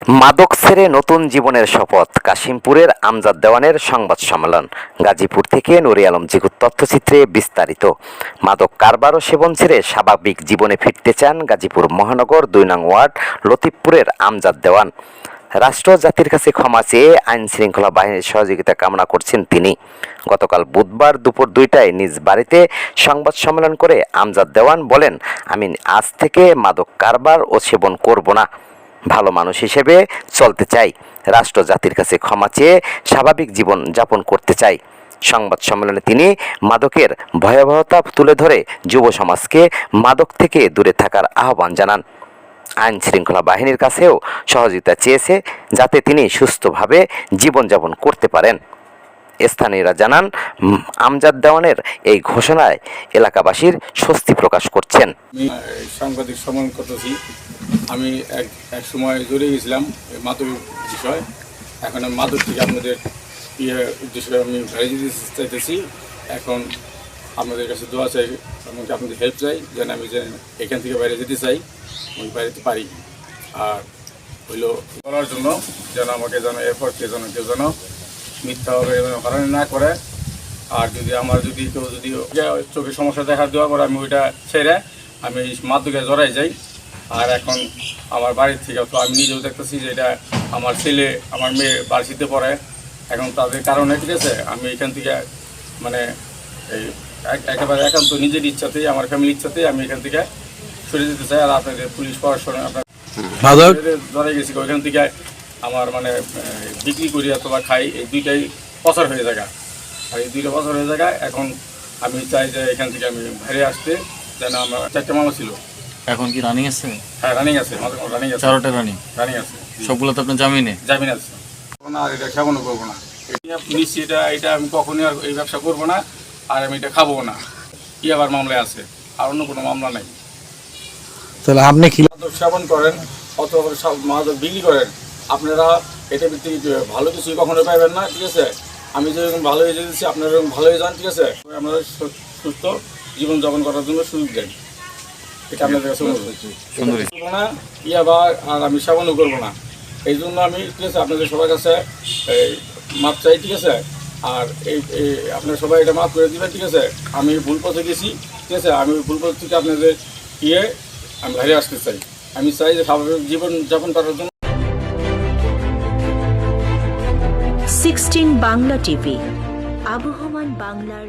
মাদক ছেড়ে নতুন জীবনের শপথ, কাশিমপুরের আমজাদ দেওয়ানের সংবাদ সম্মেলন। গাজীপুর থেকে নুরে আলম জিকুর তথ্যচিত্রে বিস্তারিত। মাদক কারবার ও সেবন ছেড়ে স্বাভাবিক জীবনে ফিরতে চান গাজীপুর মহানগর ২ নং ওয়ার্ড লতিফপুরের আমজাদ দেওয়ান। রাষ্ট্র জাতির কাছে ক্ষমা চেয়ে আইন শৃঙ্খলা বাহিনীর সহযোগিতা কামনা করছেন তিনি। গতকাল বুধবার দুপুর ২টায় নিজ বাড়িতে সংবাদ সম্মেলন করে আমজাদ দেওয়ান বলেন, আমি আজ থেকে মাদক কারবার ও সেবন করব না, ভালো মানুষ হিসেবে চলতে চাই, রাষ্ট্র জাতির কাছে ক্ষমা চেয়ে স্বাভাবিক জীবন যাপন করতে চাই। সংবাদ সম্মেলনে তিনি মাদকের ভয়াবহতা তুলে ধরে যুব সমাজকে মাদক থেকে দূরে থাকার আহ্বান জানান। আইন শৃঙ্খলা বাহিনীর কাছেও সহযোগিতা চেয়েছে যাতে তিনি সুস্থভাবে জীবনযাপন করতে পারেন। স্থানীয়রা জানান, আমজাদ দেওয়ানের এই ঘোষণায় এলাকাবাসীর স্বস্তি প্রকাশ করছেন। সাংবাদিক সম্মেলন করতেছি। আমি এক সময় জড়িয়ে গেছিলাম মাদক বিষয়। এখন আমি মাদক থেকে আপনাদের উদ্দেশ্যে আমি বাইরে যেতে চাইতেছি। এখন আপনাদের কাছে দোয়া চাই, এমনকি আপনাদের হেল্প চাই যেন আমি যেন এখান থেকে বাইরে যেতে চাই, আমি বাইরেতে পারি। আর হইলো করার জন্য যেন আমাকে যেন এরপর কেউ যেন মিথ্যাভাবে হয়রানি না করে। আর যদি আমার কেউ চোখের সমস্যা দেখা দেওয়ার পর আমি ওইটা ছেড়ে আমি মাদকে জড়াই যাই। আর এখন আমার বাড়ির থেকে তো আমি নিজেও দেখতেছি যে এটা আমার ছেলে আমার মেয়ে বাড়িতে পড়ে। এখন তাদের কারণে ঠিক আছে আমি এখান থেকে মানে এই একেবারে একান্ত নিজের ইচ্ছাতেই আমার ফ্যামিলির ইচ্ছাতেই আমি এখান থেকে সরে যেতে চাই। আর আপনাদের পুলিশ প্রশাসন আপনার জড়াই গেছি ওইখান থেকে আমার মানে বিক্রি করি অথবা খাই, এই দুইটাই প্রচার হয়ে যায়। আর এই দুইটা প্রচার হয়ে যায়। এখন আমি চাই যে এখান থেকে আমি বাইরে আসতে, যেন আমার 4টে মামলা ছিল। এখন কি রানিং আছে? হ্যাঁ রানিং আছে, রানিং আছে, 4টা রানিং আছে। সবগুলো তো আপনার জামিন আছে। আর এটা সেবনও করবো না, নিশ্চয়ই এটা আমি কখনই আর এই ব্যবসা করবো না। আর আমি এটা খাবো না। কি আবার মামলায় আছে, আর অন্য কোনো মামলা নেই। তাহলে আপনি কি মাদক সেবন করেন অথবা মাদক বিক্রি করেন, আপনারা এটা ভিত্তিতে ভালো কিছু কখনো পাইবেন না, ঠিক আছে? আমি যেরকম ভালো হয়ে যেতেছি আপনারা এরকম ভালো হয়ে যান, ঠিক আছে? আপনারা সুস্থ জীবনযাপন করার জন্য সুযোগ দেন, এটা আপনাদের কাছে করবো না। আর আমি সেবনও করবো না। এই জন্য আমি ঠিক আছে আপনাদের সবার কাছে মাপ চাই, ঠিক আছে? আর এই আপনারা সবাই এটা মাফ করে দিবেন, ঠিক আছে? আমি ভুল পথে গেছি, ঠিক আছে? আমি ভুল পথ থেকে আপনাদের আমি বাইরে আসতে চাই। আমি চাই যে স্বাভাবিক জীবনযাপন করার জন্য। 16 বাংলা টিভি, আবহমান বাংলার